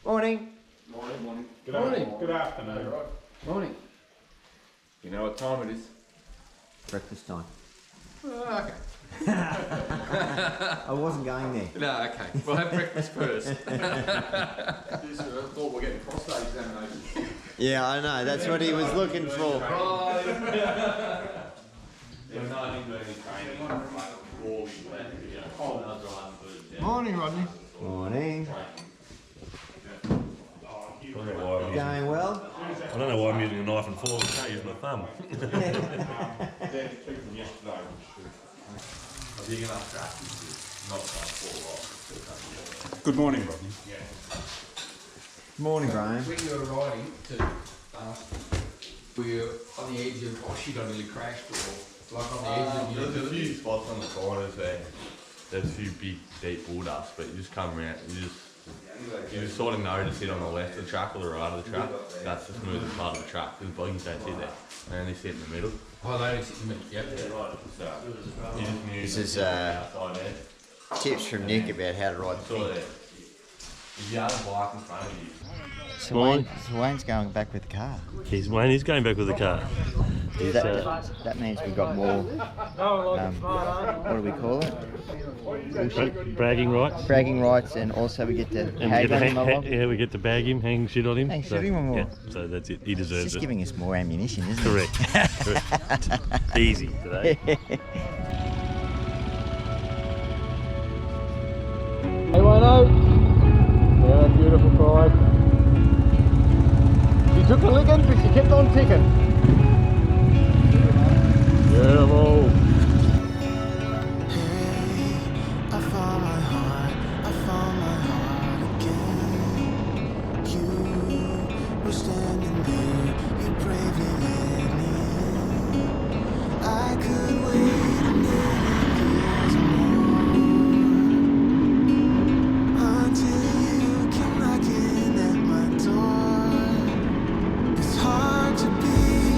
Morning. Morning. Good afternoon. Morning. You know what time it is? Breakfast time. Oh, okay. I wasn't going there. No, okay. We'll have breakfast first. I thought we're getting prostate examinations. Yeah, I know. That's what he was looking for. Morning, Rodney. Morning. Going well? I don't know why I'm using a knife and fork. I can't use my thumb. Good morning, Rodney. Morning, Brian. When you were riding to were you on the edge of, oh shit, I nearly crashed, or like on the edge of your There's a few spots on the corners where there's a few big deep bull dust, but you just come around, you just sort of know to sit on the left of the track or the right of the track. That's the smoothest part of the track, because buggies don't sit there, they only sit in the middle. Oh, they only sit in the middle, yep. So you just knew This is outside there. tips from Nick about how to ride the Sort thing. of if you had a bike in front of you, So Wayne's going back with the car. Wayne is going back with the car. He's, That means we've got more, what do we call it? bragging rights. Bragging rights, and also we get to And hang on him a lot. yeah, we get to bag him, hang shit on him. Hang shit on him more. Yeah, so that's it. He It's deserves just it. giving us more ammunition, isn't Correct. Correct. Easy today. it? Hey, Wayno. Yeah, beautiful pride. She took a licking, but she kept on ticking. Beautiful. I found my heart again. You were standing there, you bravely led me in. I could wait a million years more until you came knocking at my door. It's hard to be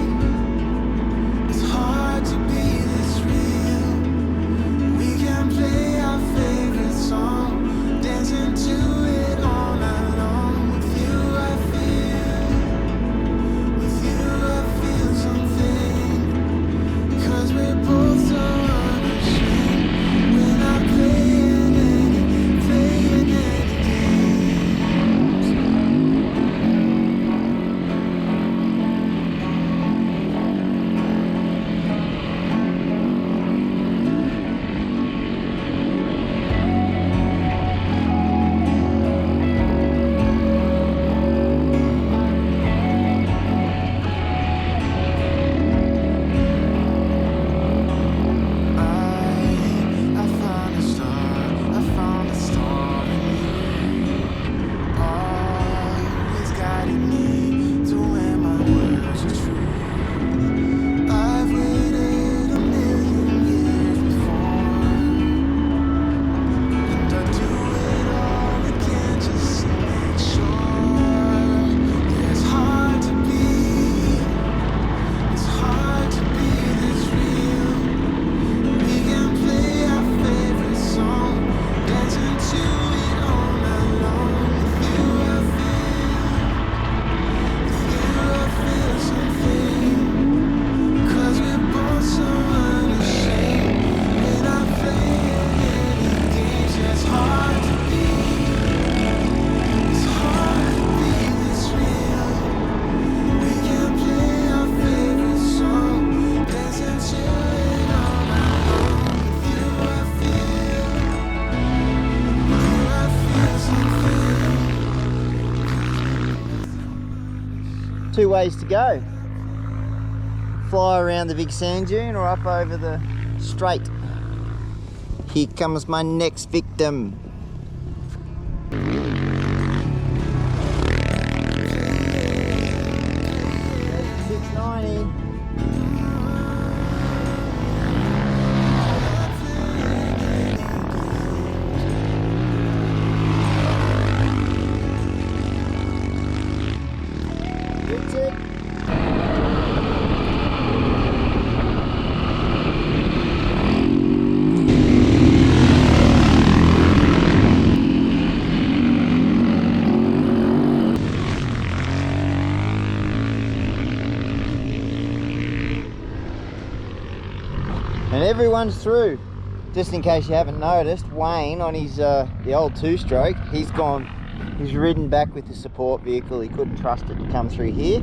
two ways to go. Fly around the big sand dune or up over the straight. Here comes my next victim. 690. That's it. And everyone's through. Just in case you haven't noticed, Wayne on his the old two-stroke, he's ridden back with the support vehicle. He couldn't trust it to come through here.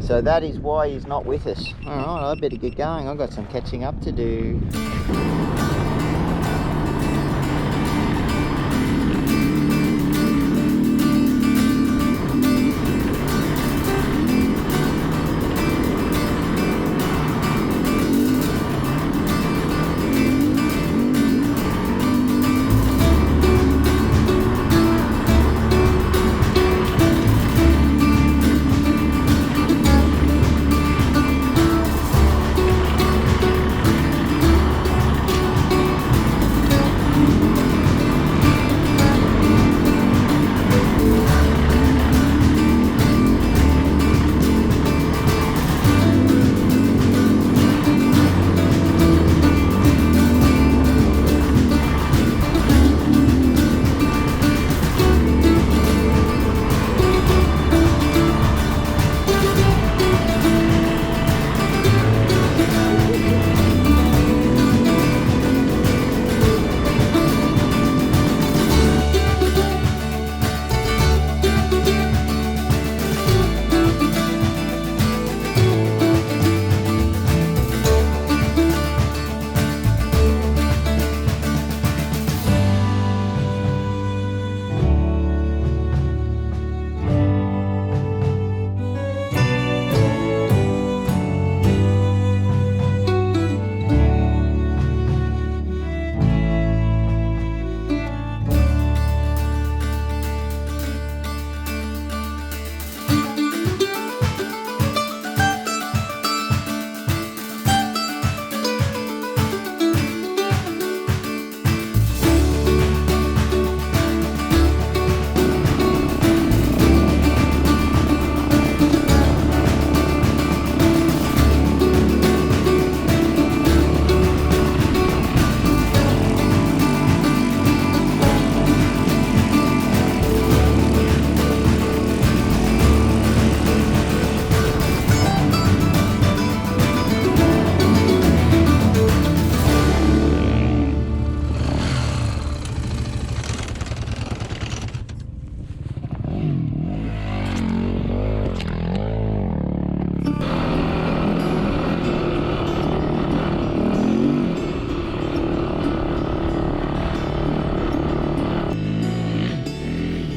So that is why he's not with us. Alright, I better get going. I've got some catching up to do.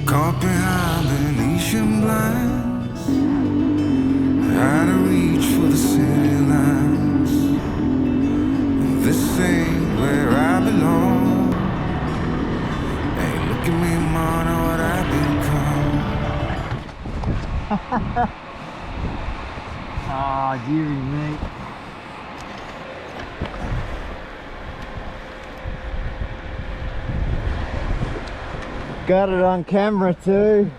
Caught behind Venetian blinds, how to reach for the city lines. This ain't where I belong. Hey, look at me, man, what I've become. Ah, dearie me. Got it on camera too.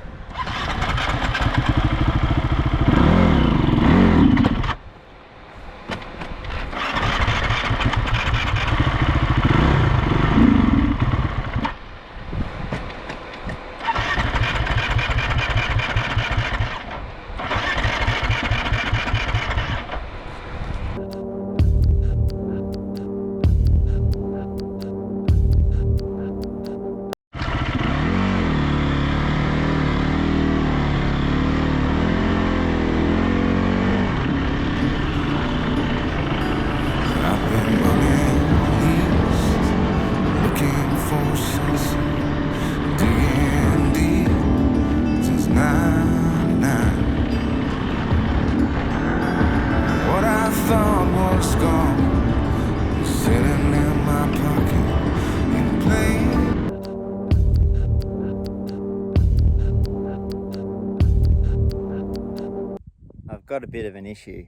got a bit of an issue.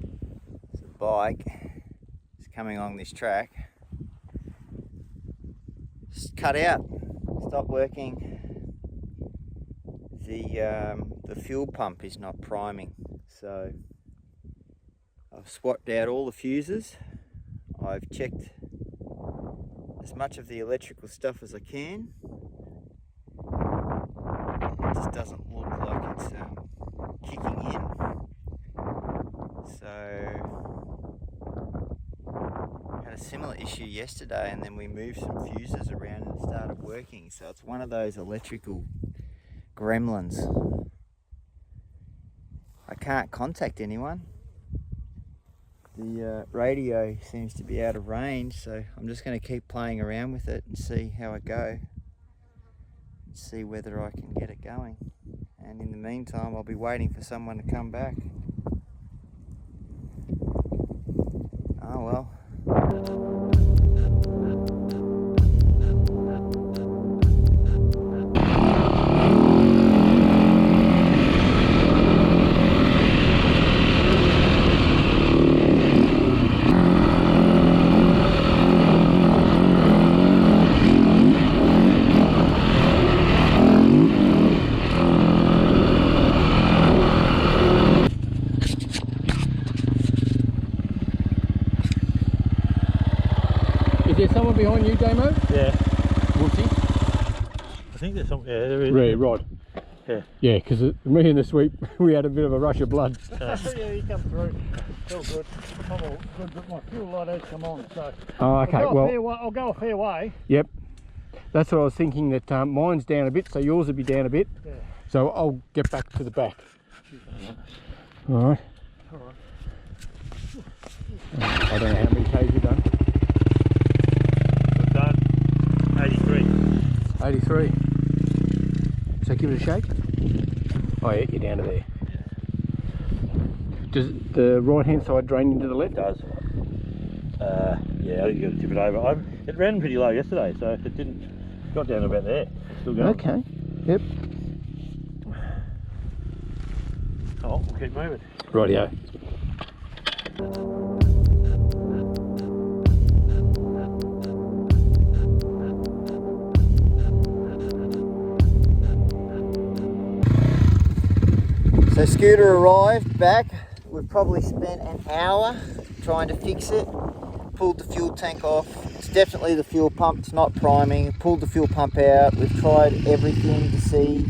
The bike is coming along this track. It's cut out, stopped working. The fuel pump is not priming, so I've swapped out all the fuses. I've checked as much of the electrical stuff as I can. It just doesn't look like it's kicking in. So had a similar issue yesterday, and then we moved some fuses around and it started working. So it's one of those electrical gremlins. I can't contact anyone. The radio seems to be out of range, so I'm just going to keep playing around with it and see how I go. And see whether I can get it going. And in the meantime, I'll be waiting for someone to come back. Oh well. Is there someone behind you, Damo? Yeah. Whoopsie. I think there's some. Yeah, there is. Yeah, right. Yeah. Yeah, because me and the sweep, we had a bit of a rush of blood. Yeah, you come through. Still good. I'm all good, but my fuel light has come on, so. Oh, okay, I'll go a fair way. Yep. That's what I was thinking, that mine's down a bit, so yours will be down a bit. Yeah. So I'll get back to the back. Alright. I don't know how many K's you've done. I've done 83. 83. So give it a shake. Oh yeah, you're down to there. Does the right hand side drain into the left? It does. Yeah, I got to tip it over. It ran pretty low yesterday, so it didn't. Got down to about there. It's still going. Okay. Yep. Oh, we'll keep moving. Rightio. So scooter arrived back. We've probably spent an hour trying to fix it. Pulled the fuel tank off. It's definitely the fuel pump, it's not priming. Pulled the fuel pump out. We've tried everything to see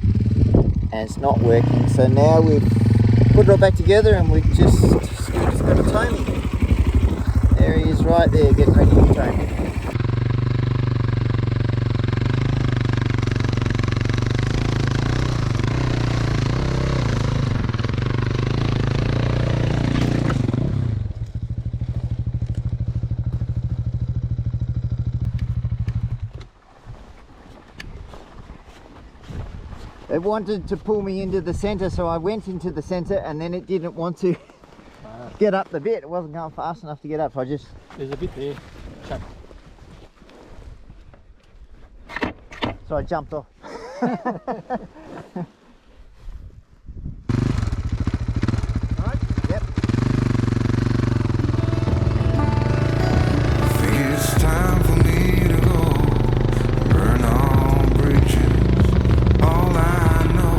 and it's not working. So now we've put it all back together and we've Scooter's got to tow me. There he is right there, getting ready to tow me. They wanted to pull me into the centre, so I went into the centre and then it didn't want to get up the bit. It wasn't going fast enough to get up, so I just... There's a bit there. Chuck. So I jumped off. Yep. Think it's time for me to go burn all bridges. All I know,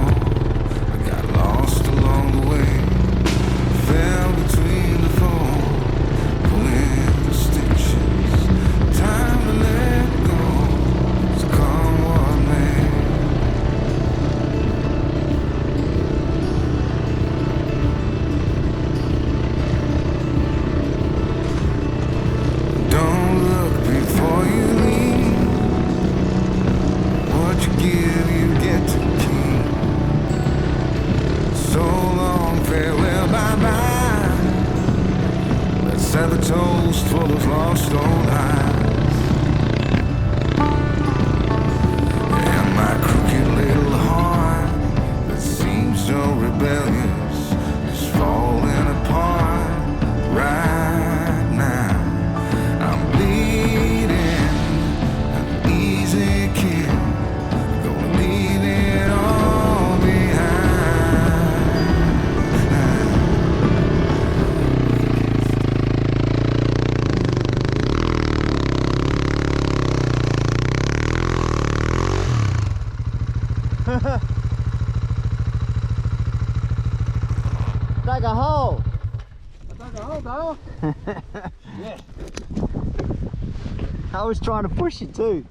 I got lost along the way. Fell between the foam, pulling the stitches. Time to let go, so come what may. Dug a hole. I dug a hole, Dale. Yeah. I was trying to push you too.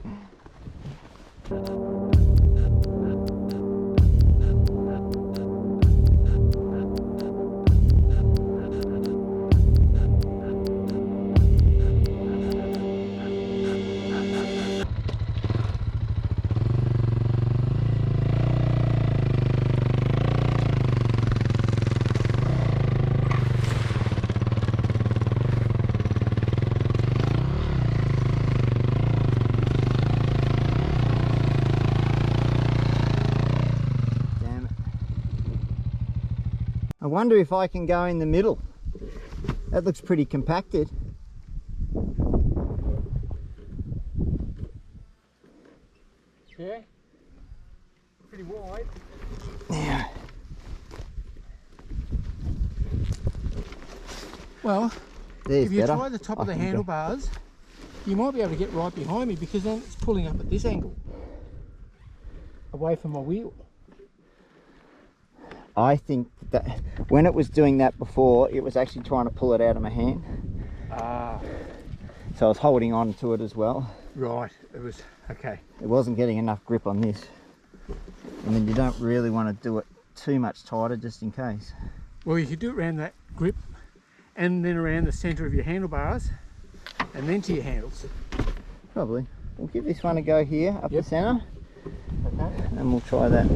I wonder if I can go in the middle. That looks pretty compacted. Yeah. Pretty wide. Yeah. Well, There's if you better. try the top I of the can go. handlebars, you might be able to get right behind me because then it's pulling up at this angle. Away from my wheel. I think that when it was doing that before, it was actually trying to pull it out of my hand. Ah, So I was holding on to it as well. right. It was, okay. It wasn't getting enough grip on this. And then you don't really want to do it too much tighter just in case. Well, you could do it around that grip and then around the centre of your handlebars and then to your handles. Probably. We'll give this one a go here, up Yep. the centre. Okay. And we'll try that.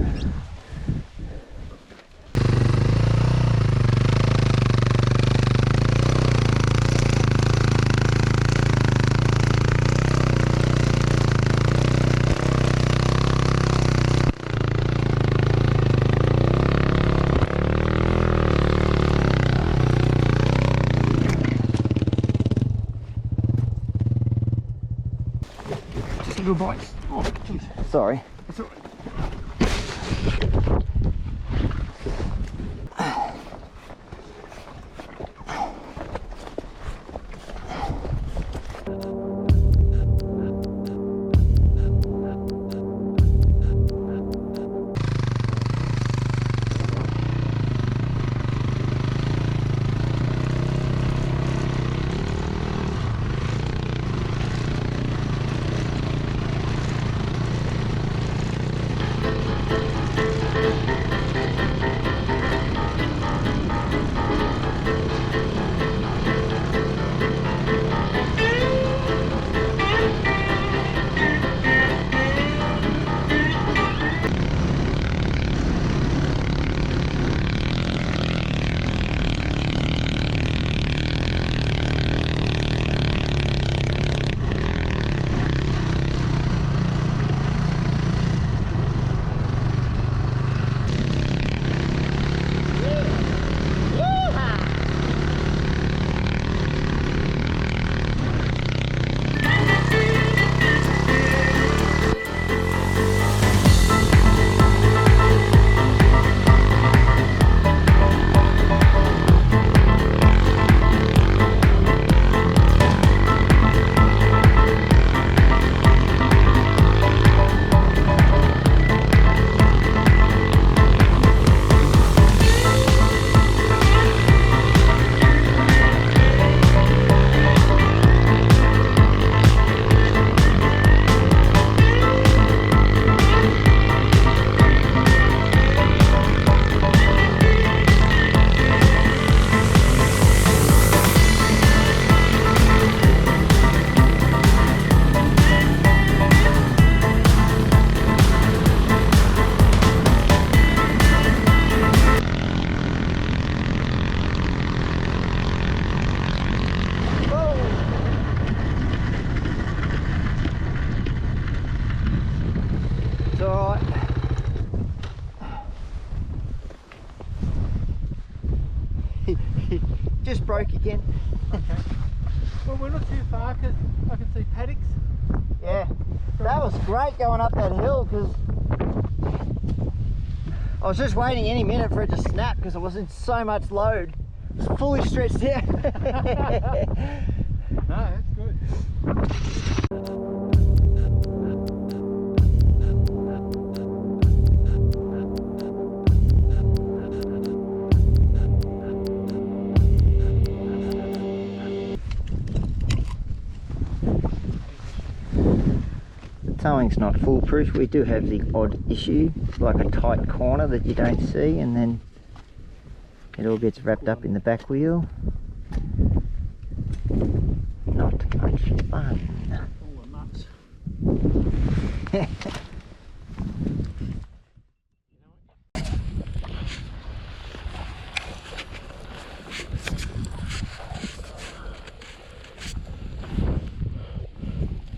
Just a little bite. Oh, geez. Sorry. That's all right. Just broke again. Okay. Well, we're not too far because I can see paddocks. Yeah, that was great going up that hill because I was just waiting any minute for it to snap because it was in so much load. It was fully stretched out. No, that's good. towing's not foolproof. We do have the odd issue, like a tight corner that you don't see, and then it all gets wrapped up in the back wheel. Not much fun.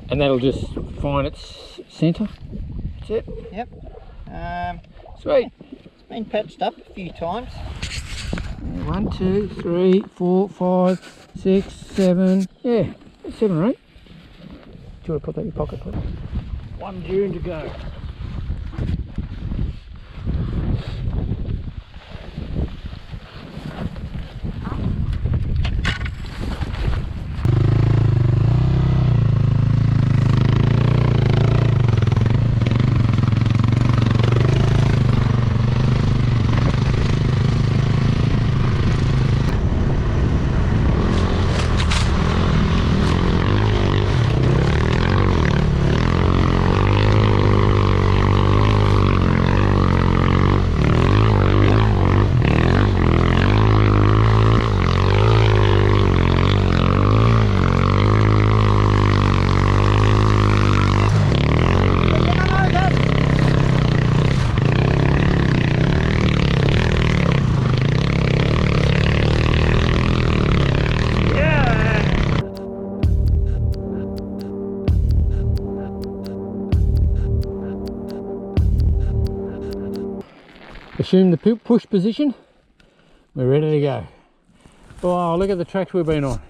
And that'll just find its centre. That's it. Yep. Sweet. It's been patched up a few times. 1, 2, 3, 4, 5, 6, 7. Yeah, 7 or 8. Do you want to put that in your pocket, please? 1 June to go. Assume the push position. We're ready to go. Oh, look at the tracks we've been on.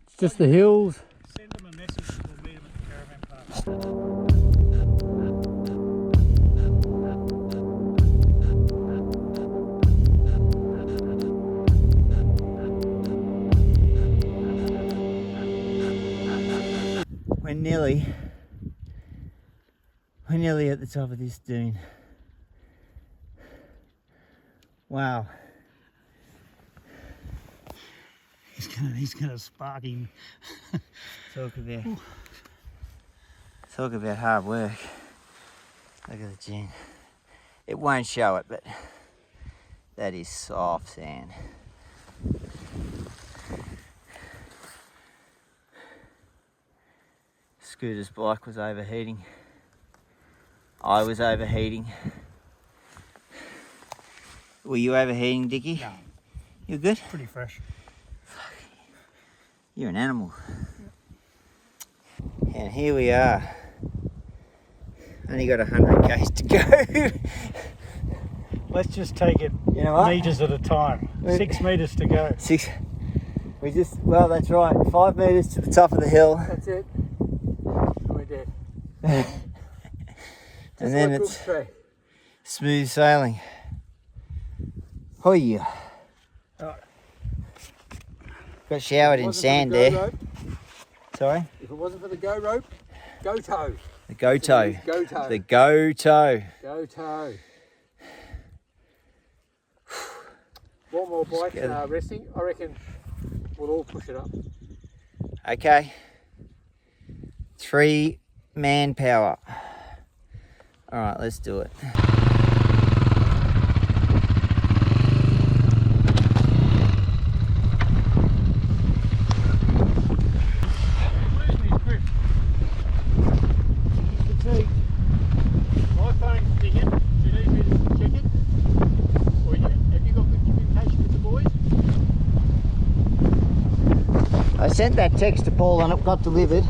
It's just the hills. Send them a message and we'll meet them at the caravan park. We're nearly at the top of this dune. Wow. He's gonna spark him. Talk about hard work. Look at the dune. It won't show it, but that is soft sand. Scooter's bike was overheating. I was overheating. Were you overheating, Dickie? No. You're good? Pretty fresh. You're an animal. And here we are. Only got 100 k's to go. Let's just take it meters at a time. 6 meters to go. Well, that's right. 5 meters to the top of the hill. That's it. We're dead. And then it's smooth sailing. Oh yeah. Got showered in sand there. Sorry? If it wasn't for the go rope, go toe. The go toe. Go toe. The go toe. Go toe. One more bike resting. I reckon we'll all push it up. Okay. 3 manpower. Alright, let's do it. My phone's sticking. Do you need me to check it? Or have you got good communication with the boys? I sent that text to Paul and it got delivered.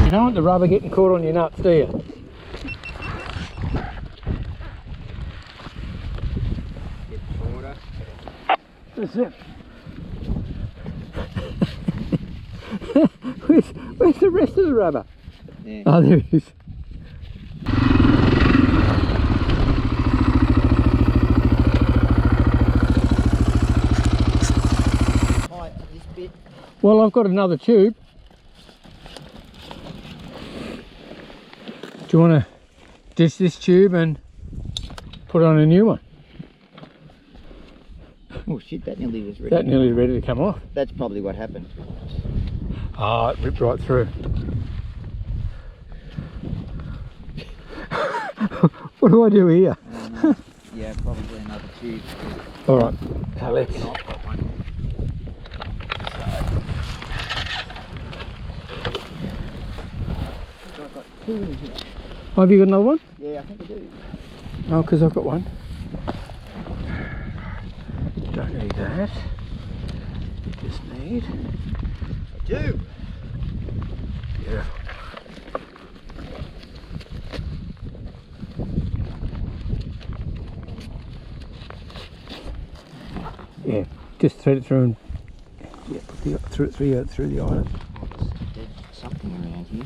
You don't want the rubber getting caught on your nuts, do you? That's it. Where's the rest of the rubber? Yeah. Oh, there it is. Well, I've got another tube. Do you want to dish this tube and put on a new one? Oh shit, that nearly was ready. That nearly ready to come off. That's probably what happened. Ah, it ripped right through. What do I do here? Yeah, probably another tube. All right, so let's. I've got one. So I've got two in here. Have you got another one? Yeah, I think I do. Oh, because I've got one. Don't need that. You just need. I do. Beautiful. Yeah, just thread it through and put the through the island. There's something around here.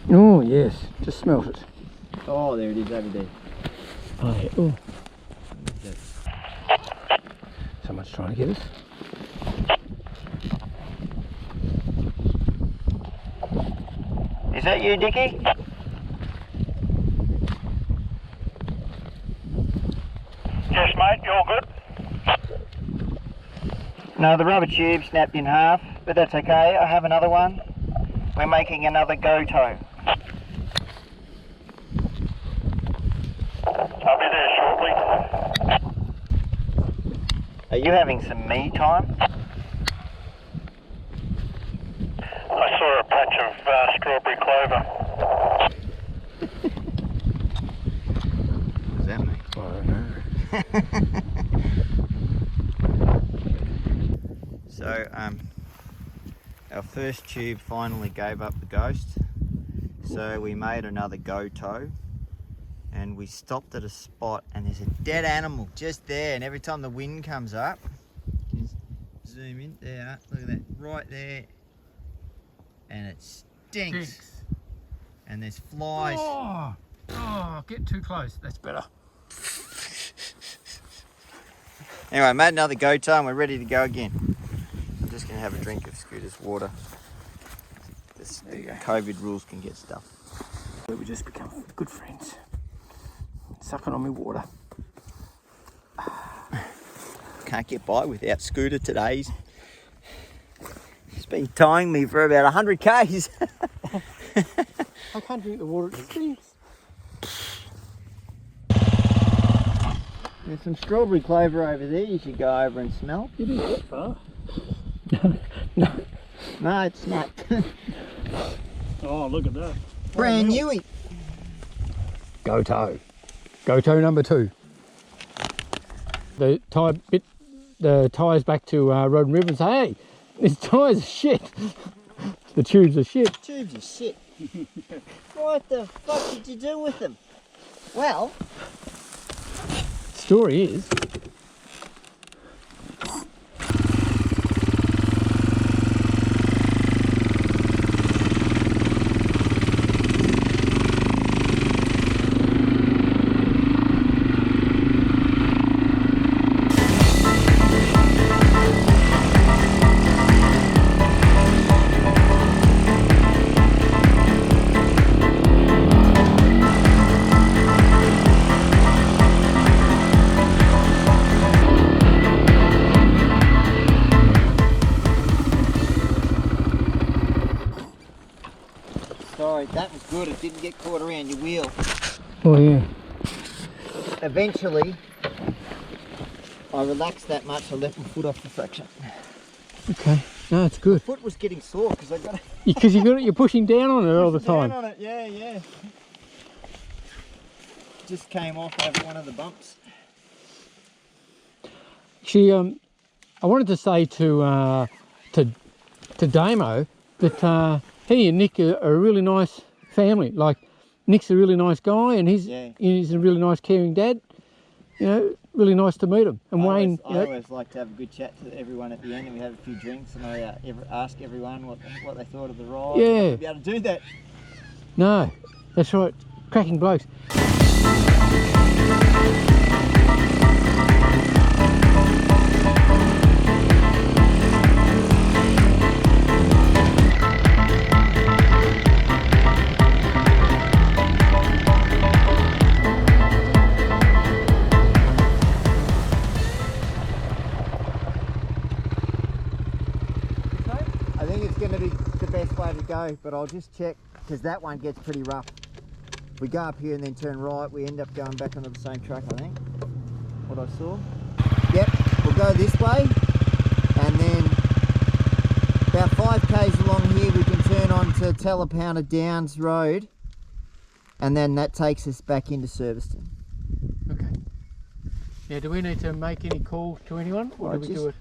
Oh yes, just smelt it. Oh, there it is over there. Oh yeah. Oh. Someone's trying to get us. Is that you, Dickie? Yes, mate, you're good. No, the rubber tube snapped in half, but that's okay. I have another one. We're making another go-tow. I'll be there shortly. Are you having some me time? I saw a patch of strawberry clover. What does that mean? I don't know. So, our first tube finally gave up the ghost. So we made another go-tow. And we stopped at a spot and there's a dead animal just there, and every time the wind comes up, zoom in, there, look at that, right there, and it stinks. And there's flies. Oh, get too close, that's better. Anyway, I made another go-tow and we're ready to go again. I'm just going to have a drink of Scooter's water. The COVID rules can get stuff. We just become good friends. Sucking on me water. Can't get by without Scooter today. He's been tying me for about 100 k's. I can't drink the water, it stinks. There's some strawberry clover over there you should go over and smell. You didn't get far. No. No, it's not. Oh, look at that. Brand newy. Go-tow. Go-tow number 2. The tyres back to Road and River and say, hey, this tyres are shit. The tubes are shit. Tubes are shit. What the fuck did you do with them? Well, Story is, sorry, that was good. It didn't get caught around your wheel. oh yeah. Eventually, I relaxed that much, I left my foot off the fraction. Okay, no, it's good. Foot was getting sore because I got Because you're pushing down on it all the down time. on it. Yeah. Just came off over one of the bumps. Actually, I wanted to say to Damo that he and Nick are a really nice family. Like, Nick's a really nice guy, and he's a really nice, caring dad. You know, really nice to meet him. And Wayne, I always like to have a good chat to everyone at the end, and we have a few drinks, and I ask everyone what they thought of the ride. Yeah. To be able to do that. no, that's right, cracking blokes. that's going to be the best way to go, but I'll just check, because that one gets pretty rough. If we go up here and then turn right, we end up going back onto the same track, I think. What I saw. Yep, we'll go this way, and then about 5k's along here we can turn on to Telapowna Downs Road, and then that takes us back into Surbiton. Okay. Now, do we need to make any calls to anyone, or do we do it?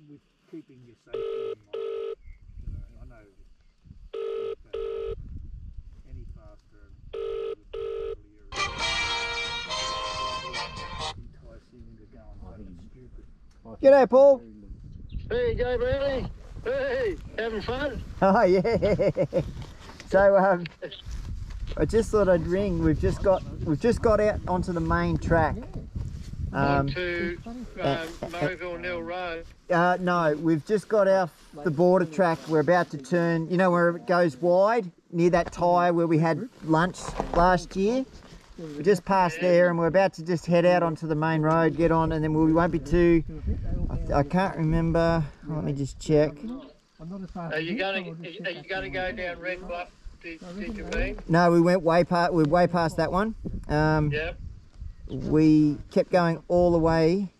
With keeping your safety in mind, I know any faster enticing to go on something stupid. G'day, Paul. Hey, go Brownie. Hey, having fun? Oh yeah. So I just thought I'd ring. We've just got out onto the main track. To Murrayville Nil Road. No, we've just got off the border track. We're about to turn, you know where it goes wide? Near that tyre where we had lunch last year. We just passed there and we're about to just head out onto the main road, get on, and then we won't be too... I can't remember. Let me just check. Are you going to go down Red Bluff? Did you mean? No, we went way past that one. Yep. We kept going all the way,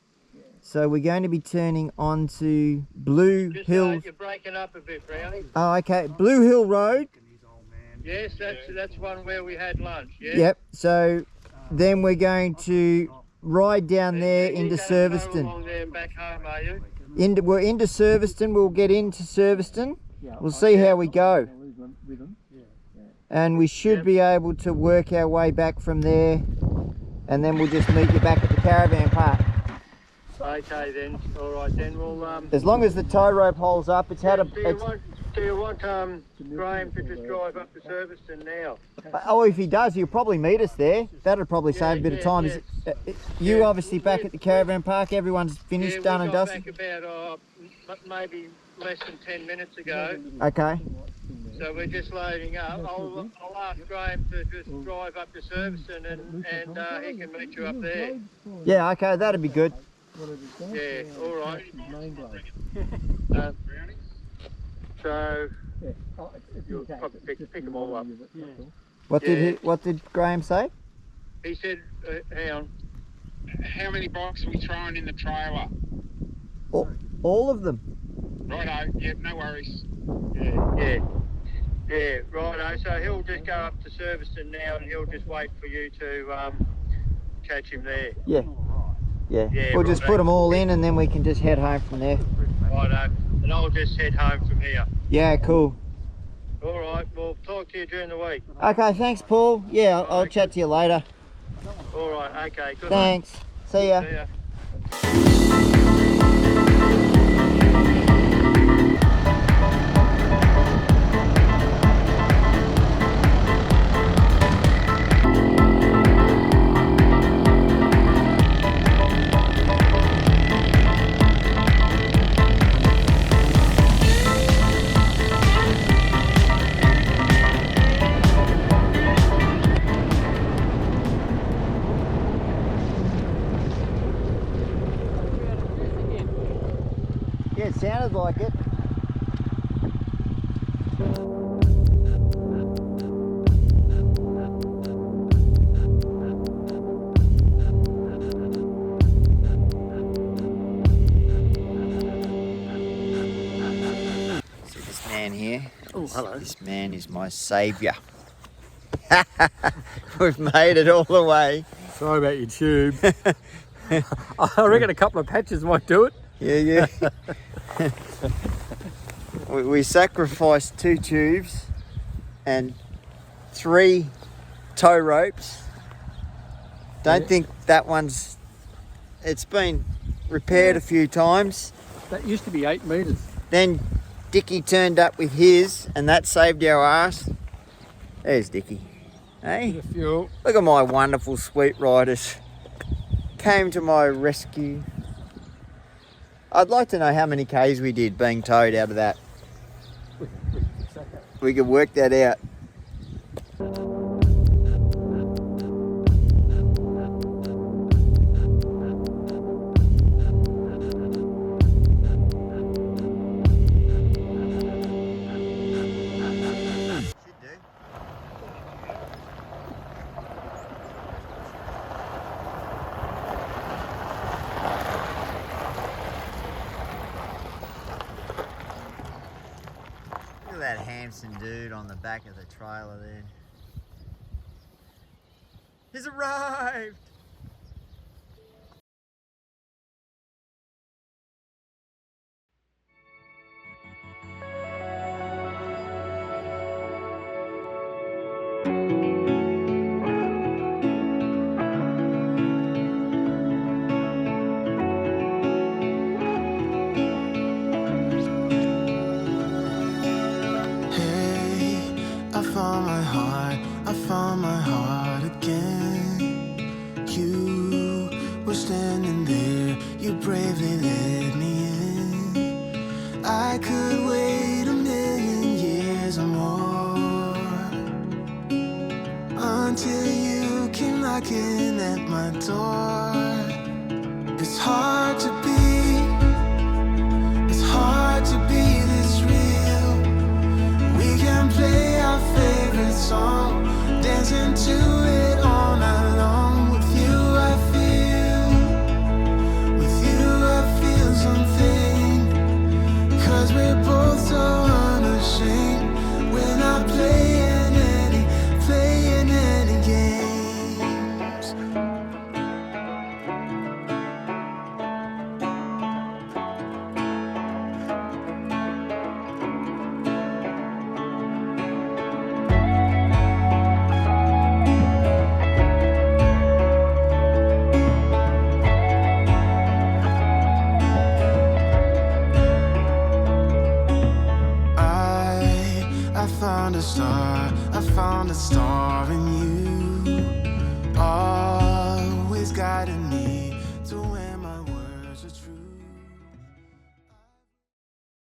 so we're going to be turning onto Blue Hill. You're breaking up a bit, Brownie. Oh, okay. Blue Hill Road. Yes, that's one where we had lunch. Yeah? Yep. So then we're going to ride down there into Surbiton. Along there and back home, are you? We're into Surbiton. We'll get into Surbiton. We'll see how we go. And we should be able to work our way back from there, and then we'll just meet you back at the caravan park. Okay then. All right then. We'll As long as the tow rope holds up, it's had a. Do you want Graham to just drive up to Surbiton now? Oh, if he does, he'll probably meet us there. That'll probably save a bit of time. Yeah. You obviously back at the caravan park. Everyone's finished, done and dusted. We got back about maybe less than 10 minutes ago. Okay. So we're just loading up. I'll ask Graham to just drive up to Surbiton and he can meet you up there. Yeah. Okay. That'd be good. Yeah. All right. So you'll probably pick them all up. What did Graham say? He said, hang on. How many bikes are we throwing in the trailer? All of them. Righto, yep, no worries. Yeah, righto. So he'll just go up to Surbiton now and he'll just wait for you to catch him there. Yeah. We'll just put them all in and then we can just head home from there. Righto. And I'll just head home from here. Yeah, cool. All right, we'll talk to you during the week. Okay, thanks, Paul. Yeah, I'll chat to you later. All right, okay, good. Thanks. See ya. See ya. Yeah, it sounded like it. See this man here? Oh, hello. This man is my saviour. We've made it all the way. Sorry about your tube. I reckon a couple of patches might do it. Yeah. we sacrificed 2 tubes and 3 tow ropes. Don't think that one's... It's been repaired a few times. That used to be 8 metres. Then Dickie turned up with his and that saved our ass. There's Dickie. Hey, Fuel. look at my wonderful sweet riders. Came to my rescue. I'd like to know how many Ks we did being towed out of that. We could work that out. at that Hampson dude on the back of the trailer there. He's arrived! I found my heart again. You were standing there, you bravely let me in. I could wait a million years or more until you came knocking at my door. It's hard to be this real. We can play our favorite song, dancing to it all night long. With you I feel something, 'cause we're both so unashamed. We're not playing any games. I found a star in you.